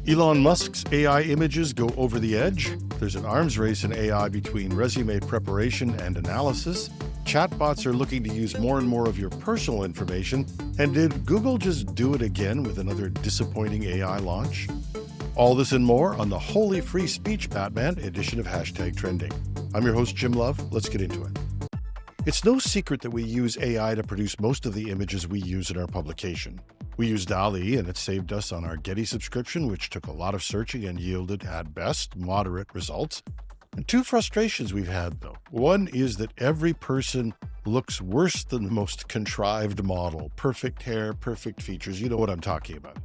Elon Musk's AI images go over the edge. There's an arms race in AI between resume preparation and analysis. Chatbots are looking to use more and more of your personal information. And did Google just do it again with another disappointing AI launch? All this and more on the Holy Free Speech Batman edition of #Trending. I'm your host, Jim Love. Let's get into it. It's no secret that we use AI to produce most of the images we use in our publication. We use DALL-E, and it saved us on our Getty subscription, which took a lot of searching and yielded, at best, moderate results. And two frustrations we've had, though. One is that every person looks worse than the most contrived model. Perfect hair, perfect features, you know what I'm talking about.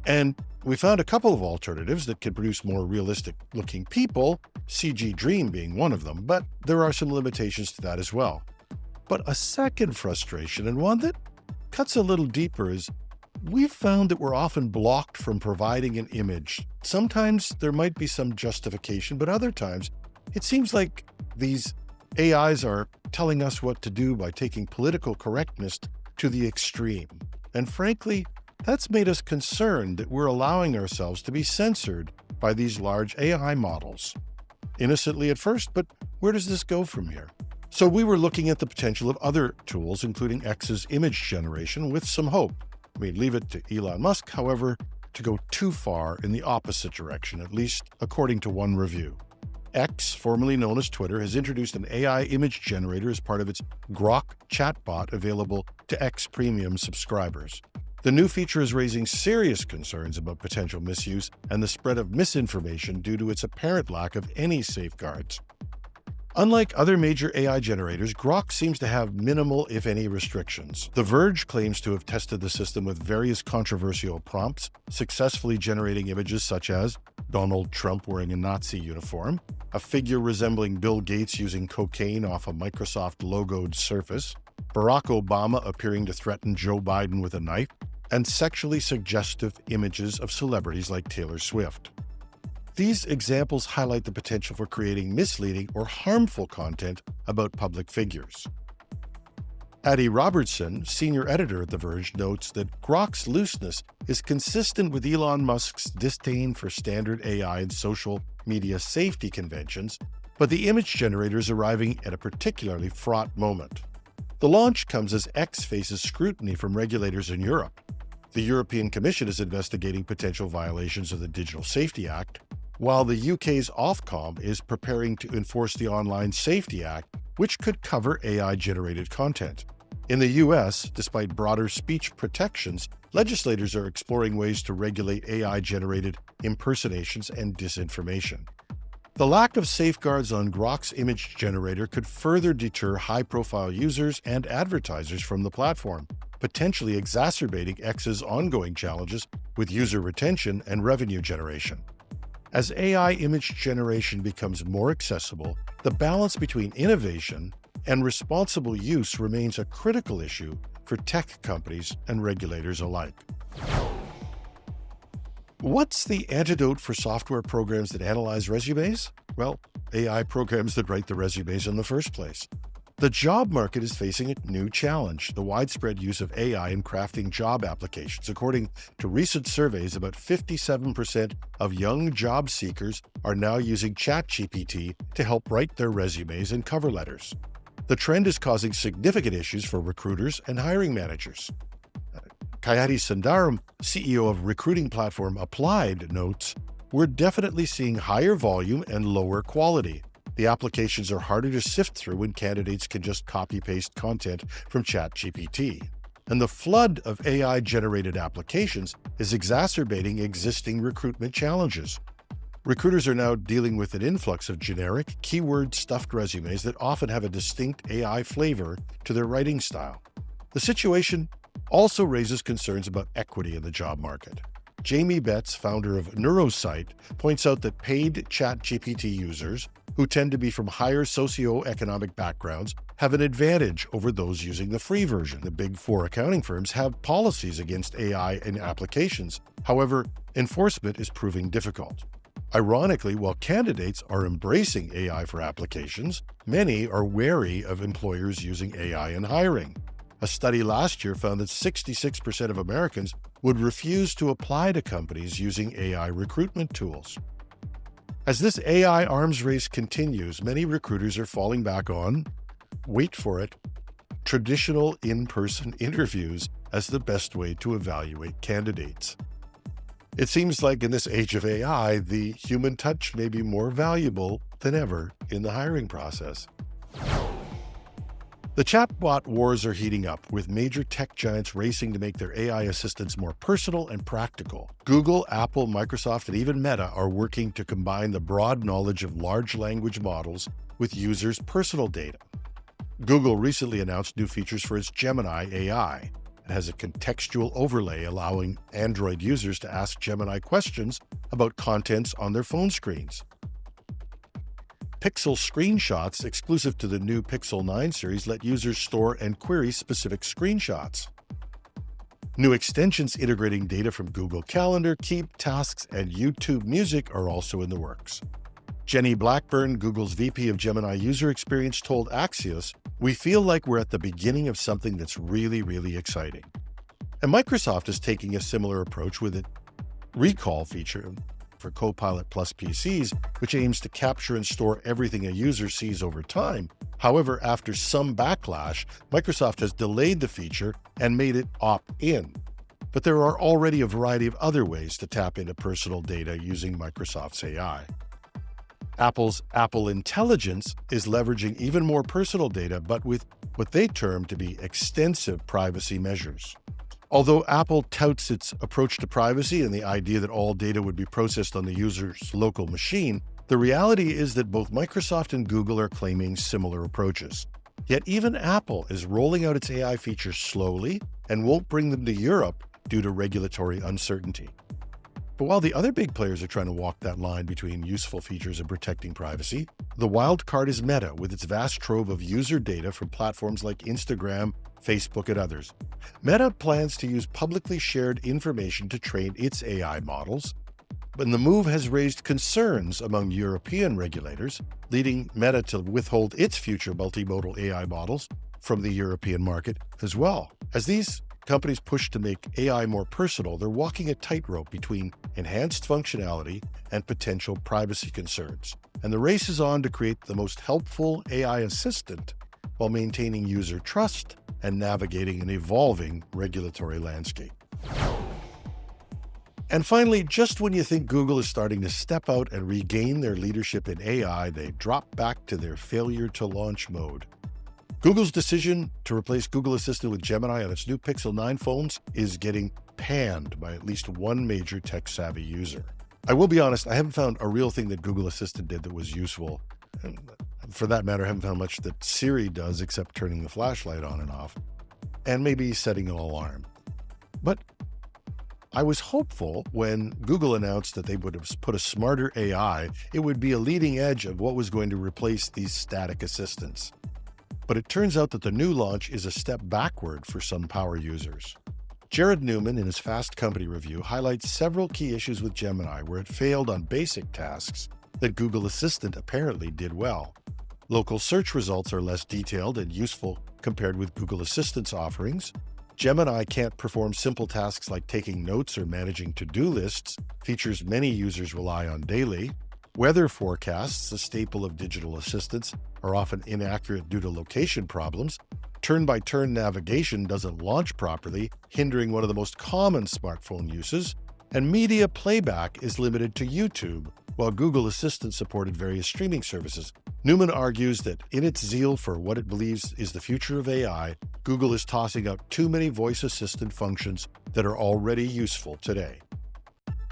And we found a couple of alternatives that can produce more realistic-looking people, CG Dream being one of them, but there are some limitations to that as well. But a second frustration, and one that cuts a little deeper, is we've found that we're often blocked from providing an image. Sometimes there might be some justification, but other times it seems like these AIs are telling us what to do by taking political correctness to the extreme. And frankly, that's made us concerned that we're allowing ourselves to be censored by these large AI models. Innocently at first, but where does this go from here? So we were looking at the potential of other tools, including X's image generation, with some hope. We leave it to Elon Musk, however, to go too far in the opposite direction, at least according to one review. X, formerly known as Twitter, has introduced an AI image generator as part of its Grok chatbot available to X Premium subscribers. The new feature is raising serious concerns about potential misuse and the spread of misinformation due to its apparent lack of any safeguards. Unlike other major AI generators, Grok seems to have minimal, if any, restrictions. The Verge claims to have tested the system with various controversial prompts, successfully generating images such as Donald Trump wearing a Nazi uniform, a figure resembling Bill Gates using cocaine off a Microsoft-logoed Surface, Barack Obama appearing to threaten Joe Biden with a knife, and sexually suggestive images of celebrities like Taylor Swift. These examples highlight the potential for creating misleading or harmful content about public figures. Addie Robertson, senior editor at The Verge, notes that Grok's looseness is consistent with Elon Musk's disdain for standard AI and social media safety conventions, but the image generator is arriving at a particularly fraught moment. The launch comes as X faces scrutiny from regulators in Europe. The European Commission is investigating potential violations of the Digital Safety Act, while the UK's Ofcom is preparing to enforce the Online Safety Act, which could cover AI-generated content. In the US, despite broader speech protections, legislators are exploring ways to regulate AI-generated impersonations and disinformation. The lack of safeguards on Grok's image generator could further deter high-profile users and advertisers from the platform, potentially exacerbating X's ongoing challenges with user retention and revenue generation. As AI image generation becomes more accessible, the balance between innovation and responsible use remains a critical issue for tech companies and regulators alike. What's the antidote for software programs that analyze resumes? Well, AI programs that write the resumes in the first place. The job market is facing a new challenge: the widespread use of AI in crafting job applications. According to recent surveys, about 57% of young job seekers are now using ChatGPT to help write their resumes and cover letters. The trend is causing significant issues for recruiters and hiring managers. Kayati Sundaram, CEO of recruiting platform Applied, notes, "We're definitely seeing higher volume and lower quality. The applications are harder to sift through when candidates can just copy-paste content from ChatGPT. And the flood of AI-generated applications is exacerbating existing recruitment challenges. Recruiters are now dealing with an influx of generic, keyword-stuffed resumes that often have a distinct AI flavor to their writing style. The situation also raises concerns about equity in the job market. Jamie Betts, founder of Neurosight, points out that paid ChatGPT users, who tend to be from higher socioeconomic backgrounds, have an advantage over those using the free version. The Big Four accounting firms have policies against AI in applications. However, enforcement is proving difficult. Ironically, while candidates are embracing AI for applications, many are wary of employers using AI in hiring. A study last year found that 66% of Americans would refuse to apply to companies using AI recruitment tools. As this AI arms race continues, many recruiters are falling back on, wait for it, traditional in-person interviews as the best way to evaluate candidates. It seems like in this age of AI, the human touch may be more valuable than ever in the hiring process. The chatbot wars are heating up, with major tech giants racing to make their AI assistants more personal and practical. Google, Apple, Microsoft, and even Meta are working to combine the broad knowledge of large language models with users' personal data. Google recently announced new features for its Gemini AI. It has a contextual overlay allowing Android users to ask Gemini questions about contents on their phone screens. Pixel screenshots exclusive to the new Pixel 9 series let users store and query specific screenshots. New extensions integrating data from Google Calendar, Keep, Tasks, and YouTube Music are also in the works. Jenny Blackburn, Google's VP of Gemini User Experience, told Axios, "We feel like we're at the beginning of something that's really, really exciting." And Microsoft is taking a similar approach with its recall feature for Copilot Plus PCs, which aims to capture and store everything a user sees over time. However, after some backlash, Microsoft has delayed the feature and made it opt-in. But there are already a variety of other ways to tap into personal data using Microsoft's AI. Apple's Apple Intelligence is leveraging even more personal data, but with what they term to be extensive privacy measures. Although Apple touts its approach to privacy and the idea that all data would be processed on the user's local machine, the reality is that both Microsoft and Google are claiming similar approaches. Yet even Apple is rolling out its AI features slowly and won't bring them to Europe due to regulatory uncertainty. But while the other big players are trying to walk that line between useful features and protecting privacy, the wild card is Meta with its vast trove of user data from platforms like Instagram, Facebook, and others. Meta plans to use publicly shared information to train its AI models, but the move has raised concerns among European regulators, leading Meta to withhold its future multimodal AI models from the European market as well. As these companies push to make AI more personal, they're walking a tightrope between enhanced functionality and potential privacy concerns. And the race is on to create the most helpful AI assistant while maintaining user trust and navigating an evolving regulatory landscape. And finally, just when you think Google is starting to step out and regain their leadership in AI, they drop back to their failure to launch mode. Google's decision to replace Google Assistant with Gemini on its new Pixel 9 phones is getting panned by at least one major tech-savvy user. I will be honest, I haven't found a real thing that Google Assistant did that was useful. And for that matter, I haven't found much that Siri does except turning the flashlight on and off, and maybe setting an alarm. But I was hopeful when Google announced that they would have put a smarter AI, it would be a leading edge of what was going to replace these static assistants. But it turns out that the new launch is a step backward for some power users. Jared Newman, in his Fast Company review, highlights several key issues with Gemini where it failed on basic tasks that Google Assistant apparently did well. Local search results are less detailed and useful compared with Google Assistant's offerings. Gemini can't perform simple tasks like taking notes or managing to-do lists, features many users rely on daily. Weather forecasts, a staple of digital assistants, are often inaccurate due to location problems. Turn-by-turn navigation doesn't launch properly, hindering one of the most common smartphone uses. And media playback is limited to YouTube, while Google Assistant supported various streaming services. Newman argues that in its zeal for what it believes is the future of AI, Google is tossing out too many voice assistant functions that are already useful today.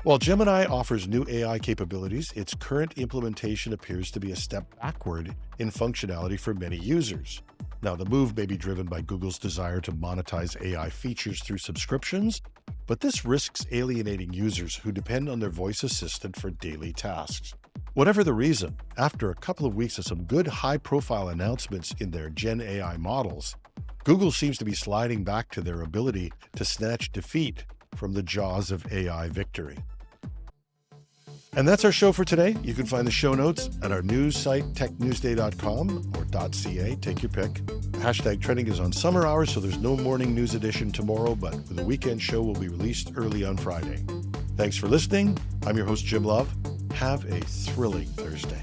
While Gemini offers new AI capabilities, its current implementation appears to be a step backward in functionality for many users. Now, the move may be driven by Google's desire to monetize AI features through subscriptions, but this risks alienating users who depend on their voice assistant for daily tasks. Whatever the reason, after a couple of weeks of some good high-profile announcements in their Gen AI models, Google seems to be sliding back to their ability to snatch defeat from the jaws of AI victory. And that's our show for today. You can find the show notes at our news site, technewsday.com or .ca. Take your pick. Hashtag Trending is on summer hours, so there's no morning news edition tomorrow, but the weekend show will be released early on Friday. Thanks for listening. I'm your host, Jim Love. Have a thrilling Thursday.